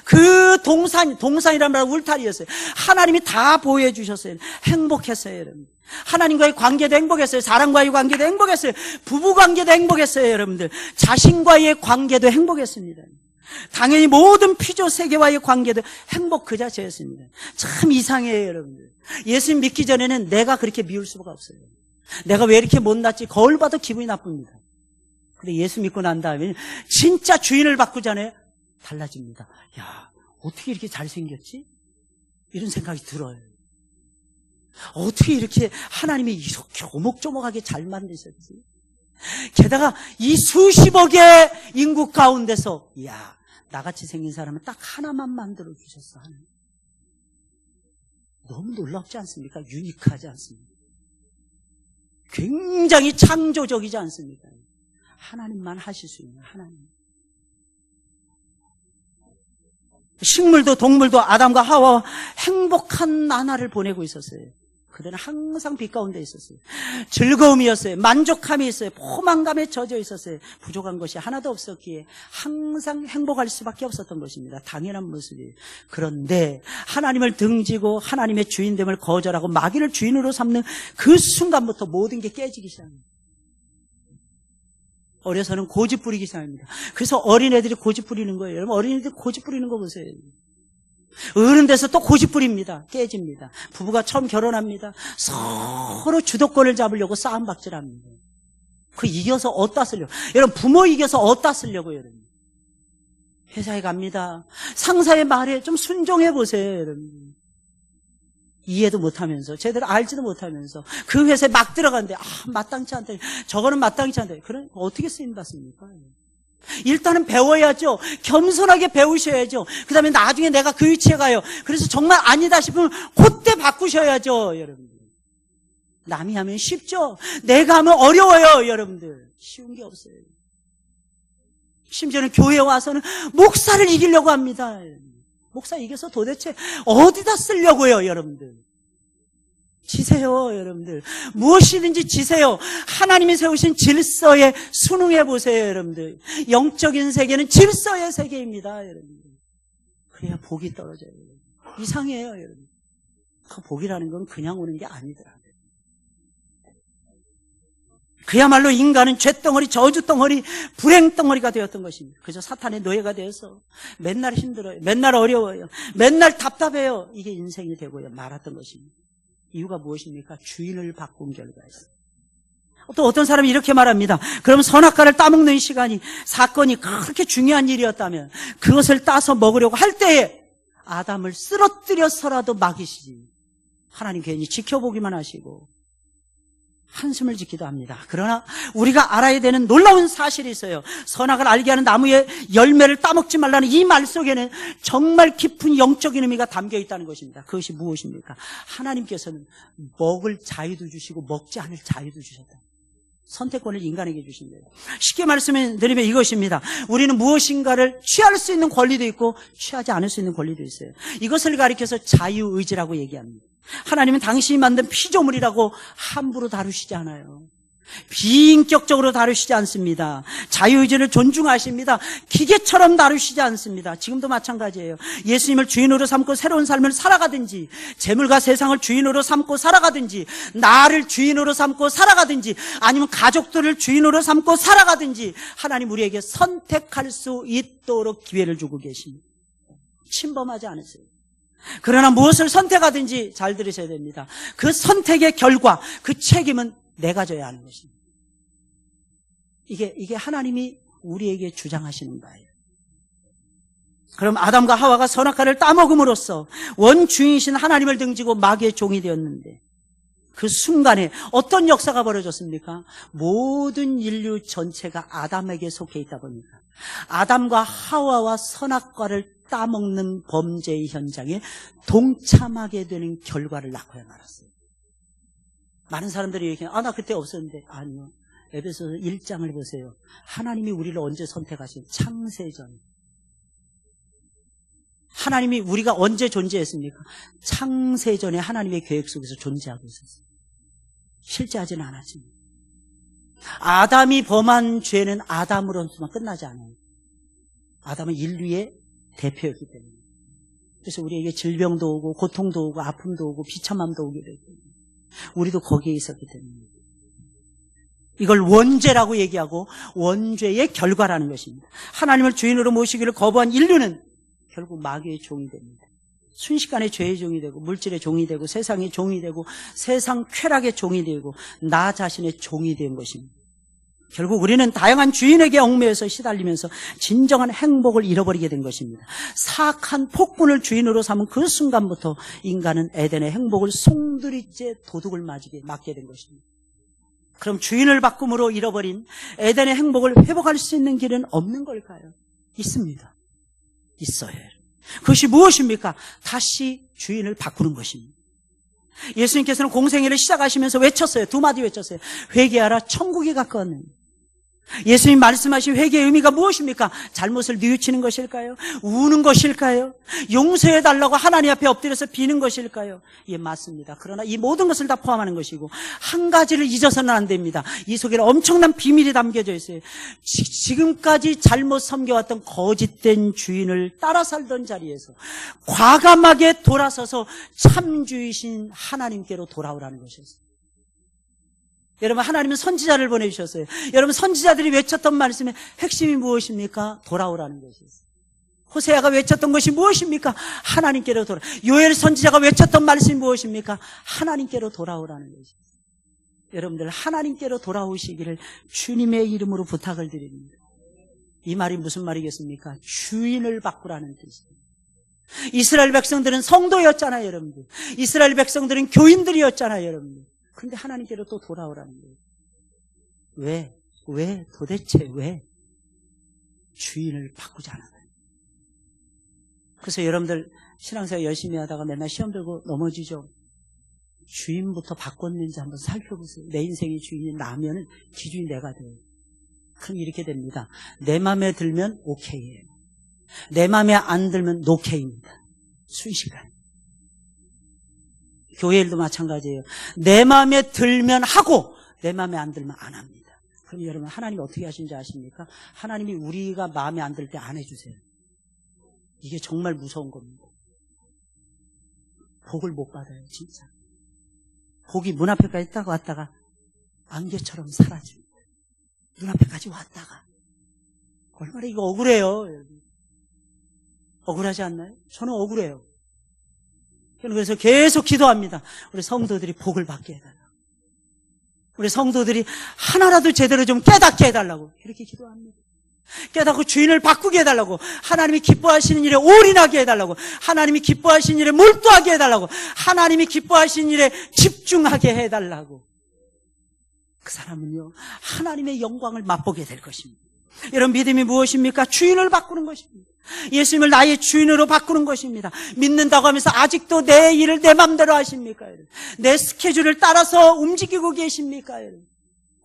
그 동산이란 말은 울타리였어요. 하나님이 다 보호해 주셨어요. 행복했어요, 여러분. 하나님과의 관계도 행복했어요. 사람과의 관계도 행복했어요. 부부 관계도 행복했어요, 여러분들. 자신과의 관계도 행복했습니다. 당연히 모든 피조 세계와의 관계도 행복 그 자체였습니다. 참 이상해요, 여러분들. 예수님 믿기 전에는 내가 그렇게 미울 수가 없어요. 내가 왜 이렇게 못났지? 거울 봐도 기분이 나쁩니다. 근데 예수 믿고 난 다음에 진짜 주인을 바꾸잖아요. 달라집니다. 야, 어떻게 이렇게 잘생겼지? 이런 생각이 들어요. 어떻게 이렇게 하나님이 이렇게 오목조목하게 잘 만드셨지? 게다가 이 수십억의 인구 가운데서 이야, 나같이 생긴 사람은 딱 하나만 만들어 주셨어. 하나님. 너무 놀랍지 않습니까? 유니크하지 않습니까? 굉장히 창조적이지 않습니까? 하나님만 하실 수 있는 하나님. 식물도 동물도 아담과 하와 행복한 나날을 보내고 있었어요. 그들은 항상 빛 가운데 있었어요. 즐거움이었어요. 만족함이 있어요. 포만감에 젖어 있었어요. 부족한 것이 하나도 없었기에 항상 행복할 수밖에 없었던 것입니다. 당연한 모습이에요. 그런데 하나님을 등지고 하나님의 주인됨을 거절하고 마귀를 주인으로 삼는 그 순간부터 모든 게 깨지기 시작합니다. 어려서는 고집 부리기 시작합니다. 그래서 어린애들이 고집 부리는 거예요. 여러분 어린애들이 고집 부리는 거 보세요. 어른 돼서 또 고집 부립니다. 깨집니다. 부부가 처음 결혼합니다. 서로 주도권을 잡으려고 싸움박질합니다. 그 이겨서 어디다 쓰려고. 여러분 부모 이겨서 어디다 쓰려고. 여러분 회사에 갑니다. 상사의 말에 좀 순종해 보세요. 여러분 이해도 못하면서 제대로 알지도 못하면서 그 회사에 막 들어갔는데 마땅치 않다. 저거는 마땅치 않다. 그럼 어떻게 쓰임받습니까? 일단은 배워야죠. 겸손하게 배우셔야죠. 그 다음에 나중에 내가 그 위치에 가요. 그래서 정말 아니다 싶으면 그때 바꾸셔야죠. 여러분들 남이 하면 쉽죠. 내가 하면 어려워요. 여러분들 쉬운 게 없어요. 심지어는 교회에 와서는 목사를 이기려고 합니다. 목사 이겨서 도대체 어디다 쓰려고요. 여러분들 지세요. 여러분들 무엇이든지 지세요. 하나님이 세우신 질서에 순응해 보세요. 여러분들 영적인 세계는 질서의 세계입니다. 여러분들 그래야 복이 떨어져요. 이상해요. 여러분 그 복이라는 건 그냥 오는 게 아니더라고요. 그야말로 인간은 죄덩어리, 저주덩어리, 불행덩어리가 되었던 것입니다. 그저 사탄의 노예가 되어서 맨날 힘들어요. 맨날 어려워요. 맨날 답답해요. 이게 인생이 되고요 말았던 것입니다. 이유가 무엇입니까? 주인을 바꾼 결과였어요. 또 어떤 사람이 이렇게 말합니다. 그럼 선악과를 따먹는 시간이 사건이 그렇게 중요한 일이었다면 그것을 따서 먹으려고 할 때에 아담을 쓰러뜨려서라도 막이시지. 하나님 괜히 지켜보기만 하시고 한숨을 짓기도 합니다. 그러나 우리가 알아야 되는 놀라운 사실이 있어요. 선악을 알게 하는 나무의 열매를 따먹지 말라는 이 말 속에는 정말 깊은 영적인 의미가 담겨 있다는 것입니다. 그것이 무엇입니까? 하나님께서는 먹을 자유도 주시고 먹지 않을 자유도 주셨다. 선택권을 인간에게 주신 거예요. 쉽게 말씀드리면 이것입니다. 우리는 무엇인가를 취할 수 있는 권리도 있고 취하지 않을 수 있는 권리도 있어요. 이것을 가리켜서 자유의지라고 얘기합니다. 하나님은 당신이 만든 피조물이라고 함부로 다루시지 않아요. 비인격적으로 다루시지 않습니다. 자유의지를 존중하십니다. 기계처럼 다루시지 않습니다. 지금도 마찬가지예요. 예수님을 주인으로 삼고 새로운 삶을 살아가든지, 재물과 세상을 주인으로 삼고 살아가든지, 나를 주인으로 삼고 살아가든지, 아니면 가족들을 주인으로 삼고 살아가든지, 하나님 우리에게 선택할 수 있도록 기회를 주고 계십니다. 침범하지 않으세요. 그러나 무엇을 선택하든지 잘 들으셔야 됩니다. 그 선택의 결과, 그 책임은 내가 져야 하는 것입니다. 이게 하나님이 우리에게 주장하시는 바예요. 그럼 아담과 하와가 선악과를 따먹음으로써 원주인이신 하나님을 등지고 마귀의 종이 되었는데, 그 순간에 어떤 역사가 벌어졌습니까? 모든 인류 전체가 아담에게 속해 있다 보니까 아담과 하와와 선악과를 따먹는 범죄의 현장에 동참하게 되는 결과를 낳고야 말았어요. 많은 사람들이 얘기해요. 나 그때 없었는데. 아니요. 에베소서 1장을 보세요. 하나님이 우리를 언제 선택하신? 창세전. 하나님이 우리가 언제 존재했습니까? 창세전에 하나님의 계획 속에서 존재하고 있었어요. 실제 하지는 않았습니다. 아담이 범한 죄는 아담으로서만 끝나지 않아요. 아담은 인류의 대표였기 때문에. 그래서 우리에게 질병도 오고 고통도 오고 아픔도 오고 비참함도 오게 되고, 우리도 거기에 있었기 때문에 이걸 원죄라고 얘기하고 원죄의 결과라는 것입니다. 하나님을 주인으로 모시기를 거부한 인류는 결국 마귀의 종이 됩니다. 순식간에 죄의 종이 되고 물질의 종이 되고 세상의 종이 되고 세상 쾌락의 종이 되고 나 자신의 종이 된 것입니다. 결국 우리는 다양한 주인에게 얽매여서 시달리면서 진정한 행복을 잃어버리게 된 것입니다. 사악한 폭군을 주인으로 삼은 그 순간부터 인간은 에덴의 행복을 송두리째 도둑을 맞게 된 것입니다. 그럼 주인을 바꿈으로 잃어버린 에덴의 행복을 회복할 수 있는 길은 없는 걸까요? 있습니다. 있어요. 그것이 무엇입니까? 다시 주인을 바꾸는 것입니다. 예수님께서는 공생애를 시작하시면서 외쳤어요. 두 마디 외쳤어요. 회개하라, 천국이 가까웠느니. 예수님 말씀하신 회개의 의미가 무엇입니까? 잘못을 뉘우치는 것일까요? 우는 것일까요? 용서해달라고 하나님 앞에 엎드려서 비는 것일까요? 예, 맞습니다. 그러나 이 모든 것을 다 포함하는 것이고 한 가지를 잊어서는 안 됩니다. 이 속에는 엄청난 비밀이 담겨져 있어요. 지금까지 잘못 섬겨왔던 거짓된 주인을 따라 살던 자리에서 과감하게 돌아서서 참주이신 하나님께로 돌아오라는 것이었어요. 여러분, 하나님은 선지자를 보내주셨어요. 여러분, 선지자들이 외쳤던 말씀의 핵심이 무엇입니까? 돌아오라는 것이었어요. 호세아가 외쳤던 것이 무엇입니까? 하나님께로 돌아. 요엘 선지자가 외쳤던 말씀이 무엇입니까? 하나님께로 돌아오라는 것이었어요. 여러분들, 하나님께로 돌아오시기를 주님의 이름으로 부탁을 드립니다. 이 말이 무슨 말이겠습니까? 주인을 바꾸라는 뜻이에요. 이스라엘 백성들은 성도였잖아요, 여러분들. 이스라엘 백성들은 교인들이었잖아요, 여러분들. 근데 하나님께로 또 돌아오라는 거예요. 왜? 도대체 왜? 주인을 바꾸지 않아요. 그래서 여러분들 신앙생활 열심히 하다가 맨날 시험 들고 넘어지죠. 주인부터 바꿨는지 한번 살펴보세요. 내 인생의 주인이 나면은 기준이 내가 돼요. 그럼 이렇게 됩니다. 내 마음에 들면 오케이예요. 내 마음에 안 들면 노케이입니다. 순식간에. 교회 일도 마찬가지예요. 내 마음에 들면 하고 내 마음에 안 들면 안 합니다. 그럼 여러분, 하나님이 어떻게 하시는지 아십니까? 하나님이 우리가 마음에 안 들 때 안 해주세요. 이게 정말 무서운 겁니다. 복을 못 받아요, 진짜. 복이 문 앞에까지 딱 왔다가 안개처럼 사라집니다. 눈앞에까지 왔다가. 얼마나 이거 억울해요. 억울하지 않나요? 저는 억울해요. 그래서 계속 기도합니다. 우리 성도들이 복을 받게 해달라고. 우리 성도들이 하나라도 제대로 좀 깨닫게 해달라고. 이렇게 기도합니다. 깨닫고 주인을 바꾸게 해달라고, 하나님이 기뻐하시는 일에 올인하게 해달라고, 하나님이 기뻐하시는 일에 몰두하게 해달라고, 하나님이 기뻐하시는 일에 집중하게 해달라고. 그 사람은요, 하나님의 영광을 맛보게 될 것입니다. 여러분, 믿음이 무엇입니까? 주인을 바꾸는 것입니다. 예수님을 나의 주인으로 바꾸는 것입니다. 믿는다고 하면서 아직도 내 일을 내 맘대로 하십니까? 내 스케줄을 따라서 움직이고 계십니까?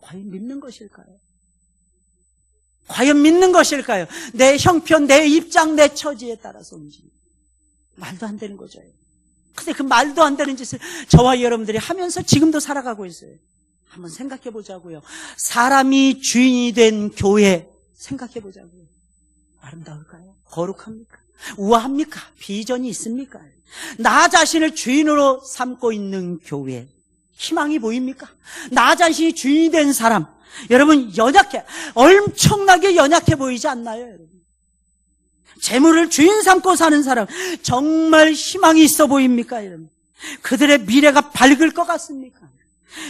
과연 믿는 것일까요? 과연 믿는 것일까요? 내 형편, 내 입장, 내 처지에 따라서 움직입니다. 말도 안 되는 거죠. 근데 그 말도 안 되는 짓을 저와 여러분들이 하면서 지금도 살아가고 있어요. 한번 생각해 보자고요. 사람이 주인이 된 교회 생각해 보자고요. 아름다울까요? 거룩합니까? 우아합니까? 비전이 있습니까? 나 자신을 주인으로 삼고 있는 교회, 희망이 보입니까? 나 자신이 주인이 된 사람, 여러분 연약해, 엄청나게 연약해 보이지 않나요? 여러분, 재물을 주인 삼고 사는 사람 정말 희망이 있어 보입니까? 여러분, 그들의 미래가 밝을 것 같습니까?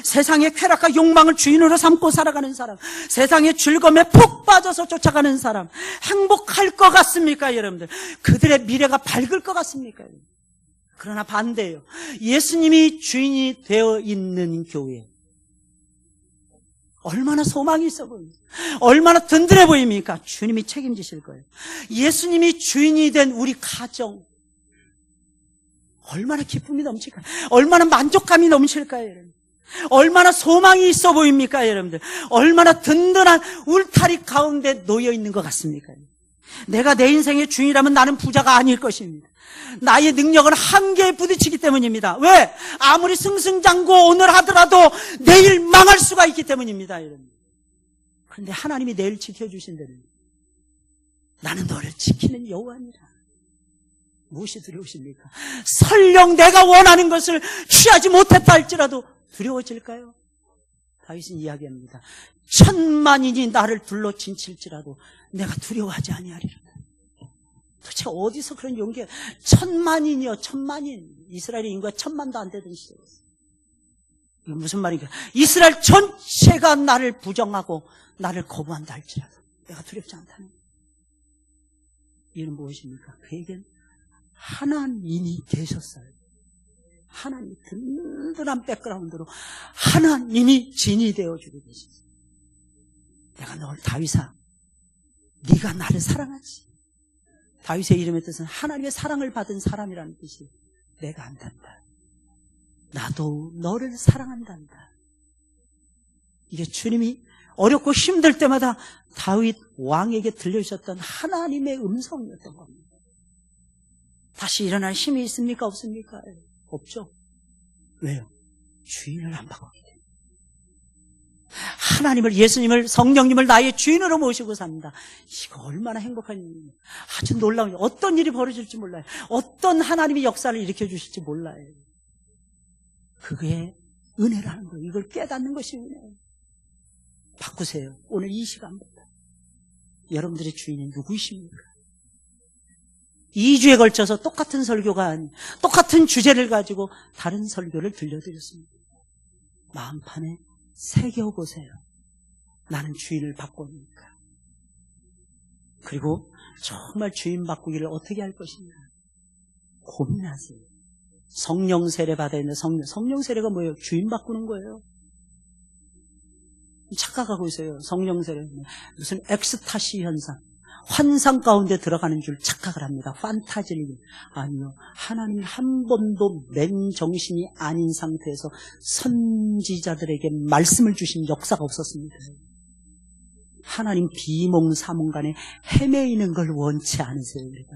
세상의 쾌락과 욕망을 주인으로 삼고 살아가는 사람, 세상의 즐거움에 푹 빠져서 쫓아가는 사람, 행복할 것 같습니까, 여러분들? 그들의 미래가 밝을 것 같습니까? 그러나 반대예요. 예수님이 주인이 되어 있는 교회, 얼마나 소망이 있어 보입니까? 얼마나 든든해 보입니까? 주님이 책임지실 거예요. 예수님이 주인이 된 우리 가정, 얼마나 기쁨이 넘칠까요? 얼마나 만족감이 넘칠까요, 여러분? 얼마나 소망이 있어 보입니까, 여러분들? 얼마나 든든한 울타리 가운데 놓여 있는 것 같습니까? 내가 내 인생의 주인이라면 나는 부자가 아닐 것입니다. 나의 능력은 한계에 부딪히기 때문입니다. 왜? 아무리 승승장구 오늘 하더라도 내일 망할 수가 있기 때문입니다, 여러분. 그런데 하나님이 내일 지켜주신다는, 나는 너를 지키는 여호와니라. 무엇이 두려우십니까? 설령 내가 원하는 것을 취하지 못했다 할지라도 두려워질까요? 다윗은 이야기합니다. 천만인이 나를 둘러 진칠지라도 내가 두려워하지 아니하리라. 도대체 어디서 그런 용기가? 천만인이요, 천만인. 이스라엘의 인구가 1000만도 안 되던 시절이었어요. 이거 무슨 말인가? 이스라엘 전체가 나를 부정하고 나를 거부한다 할지라도 내가 두렵지 않다는 거예요. 이는 무엇입니까? 그에겐 하나님이 계셨어요. 하나님, 든든한 백그라운드로 하나님이 진이 되어주고 계셨어요. 내가 널, 다윗아, 네가 나를 사랑하지. 다윗의 이름의 뜻은 하나님의 사랑을 받은 사람이라는 뜻이, 내가 안단다, 나도 너를 사랑한단다. 이게 주님이 어렵고 힘들 때마다 다윗 왕에게 들려주셨던 하나님의 음성이었던 겁니다. 다시 일어날 힘이 있습니까? 없습니까? 없죠. 왜요? 주인을 안 바꿨기 때문에. 하나님을, 예수님을, 성령님을 나의 주인으로 모시고 삽니다. 이거 얼마나 행복한 일입니까? 아주 놀라운 일. 어떤 일이 벌어질지 몰라요. 어떤 하나님의 역사를 일으켜 주실지 몰라요. 그게 은혜라는 거예요. 이걸 깨닫는 것이 은혜예요. 바꾸세요. 오늘 이 시간부터. 여러분들의 주인이 누구이십니까? 2주에 걸쳐서 똑같은 설교가 아닌, 똑같은 주제를 가지고 다른 설교를 들려드렸습니다. 마음판에 새겨보세요. 나는 주인을 바꿉니까? 그리고 정말 주인 바꾸기를 어떻게 할 것인가 고민하세요. 성령 세례 받아야 되는데, 성령 세례가 뭐예요? 주인 바꾸는 거예요. 착각하고 있어요. 성령 세례 무슨 엑스타시 현상, 환상 가운데 들어가는 줄 착각을 합니다. 판타지를. 아니요, 하나님 한 번도 맨정신이 아닌 상태에서 선지자들에게 말씀을 주신 역사가 없었습니다. 하나님 비몽사몽간에 헤매이는 걸 원치 않으세요. 우리가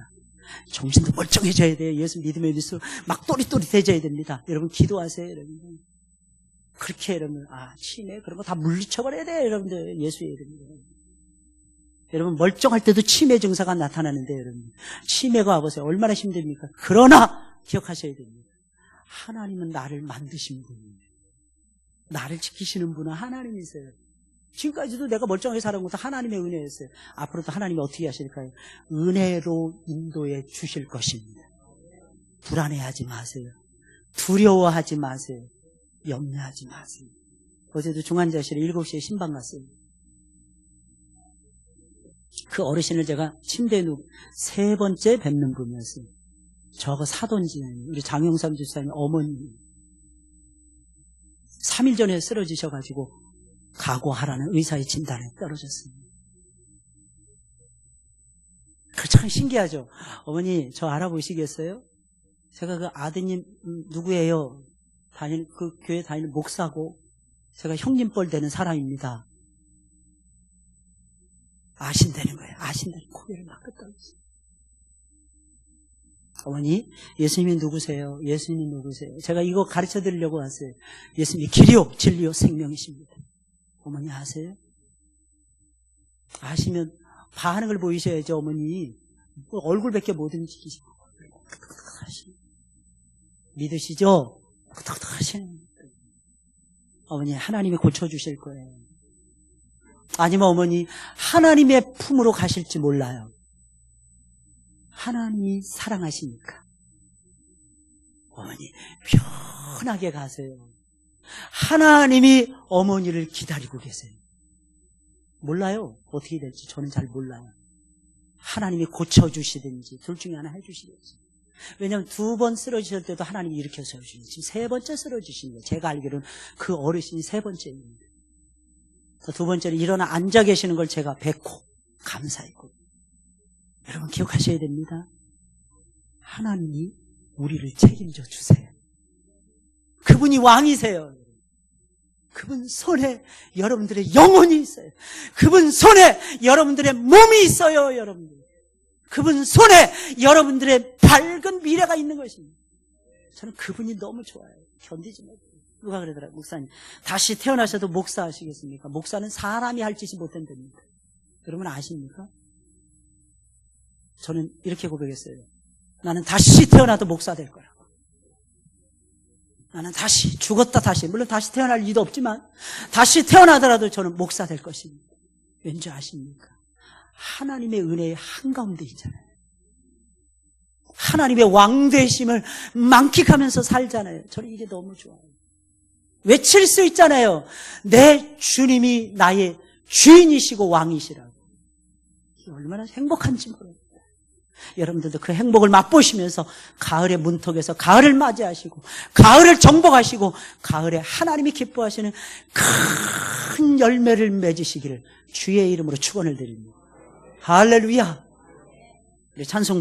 정신도 멀쩡해져야 돼요. 예수 믿음의 미수 막 또릿또릿해져야 됩니다. 여러분 기도하세요. 여러분 그렇게, 여러분 치매 그런 거 다 물리쳐버려야 돼요. 여러분들 예수의 이름으로. 여러분 멀쩡할 때도 치매 증상가 나타나는데, 여러분 치매가 와보세요. 얼마나 힘듭니까? 그러나 기억하셔야 됩니다. 하나님은 나를 만드신 분이에요. 나를 지키시는 분은 하나님이세요. 지금까지도 내가 멀쩡하게 살아온 것도 하나님의 은혜였어요. 앞으로도 하나님이 어떻게 하실까요? 은혜로 인도해 주실 것입니다. 불안해하지 마세요. 두려워하지 마세요. 염려하지 마세요. 어제도 중환자실에 7시에 신방 갔어요. 그 어르신을 제가 침대에 누워 3번째 뵙는 분이었어요. 저거 사돈지 우리 장영삼 집사님 어머니 3일 전에 쓰러지셔가지고 각오하라는 의사의 진단에 떨어졌습니다. 그 참 신기하죠. 어머니 저 알아보시겠어요? 제가 그 아드님 누구예요? 그 교회 다니는 목사고 제가 형님 뻘 되는 사람입니다. 아신다는 거예요. 아신다는 고개를 막 끄덕이지. 어머니 예수님이 누구세요? 예수님이 누구세요? 제가 이거 가르쳐 드리려고 왔어요. 예수님이 길이요 진리요 생명이십니다. 어머니 아세요? 아시면 봐하는 걸 보이셔야죠. 어머니 얼굴밖에 못 움직이시고 믿으시죠? 하시는 어머니 하나님이 고쳐주실 거예요. 아니면 어머니 하나님의 품으로 가실지 몰라요. 하나님이 사랑하시니까 어머니 편하게 가세요. 하나님이 어머니를 기다리고 계세요. 몰라요. 어떻게 될지 저는 잘 몰라요. 하나님이 고쳐주시든지 둘 중에 하나 해주시겠지. 왜냐하면 2번 쓰러지실 때도 하나님이 일으켜 세우시니 지금 3번째 쓰러지신 거예요. 제가 알기로는 그 어르신이 3번째입니다. 2번째는 일어나 앉아 계시는 걸 제가 뵙고 감사했고. 여러분 기억하셔야 됩니다. 하나님이 우리를 책임져 주세요. 그분이 왕이세요. 그분 손에 여러분들의 영혼이 있어요. 그분 손에 여러분들의 몸이 있어요. 여러분들. 그분 손에 여러분들의 밝은 미래가 있는 것입니다. 저는 그분이 너무 좋아요. 견디지 못해요. 누가 그러더라고요. 목사님 다시 태어나셔도 목사 하시겠습니까? 목사는 사람이 할 짓이 못한답니다. 여러분 아십니까? 저는 이렇게 고백했어요. 나는 다시 태어나도 목사 될 거라고. 나는 다시 죽었다 다시 물론 다시 태어날 리도 없지만 다시 태어나더라도 저는 목사 될 것입니다. 왠지 아십니까? 하나님의 은혜의 한가운데 있잖아요. 하나님의 왕되심을 만끽하면서 살잖아요. 저는 이게 너무 좋아요. 외칠 수 있잖아요. 내 주님이 나의 주인이시고 왕이시라고. 이게 얼마나 행복한지 모릅니다. 여러분들도 그 행복을 맛보시면서 가을의 문턱에서 가을을 맞이하시고 가을을 정복하시고 가을에 하나님이 기뻐하시는 큰 열매를 맺으시기를 주의 이름으로 축원을 드립니다. 할렐루야. 우리 찬송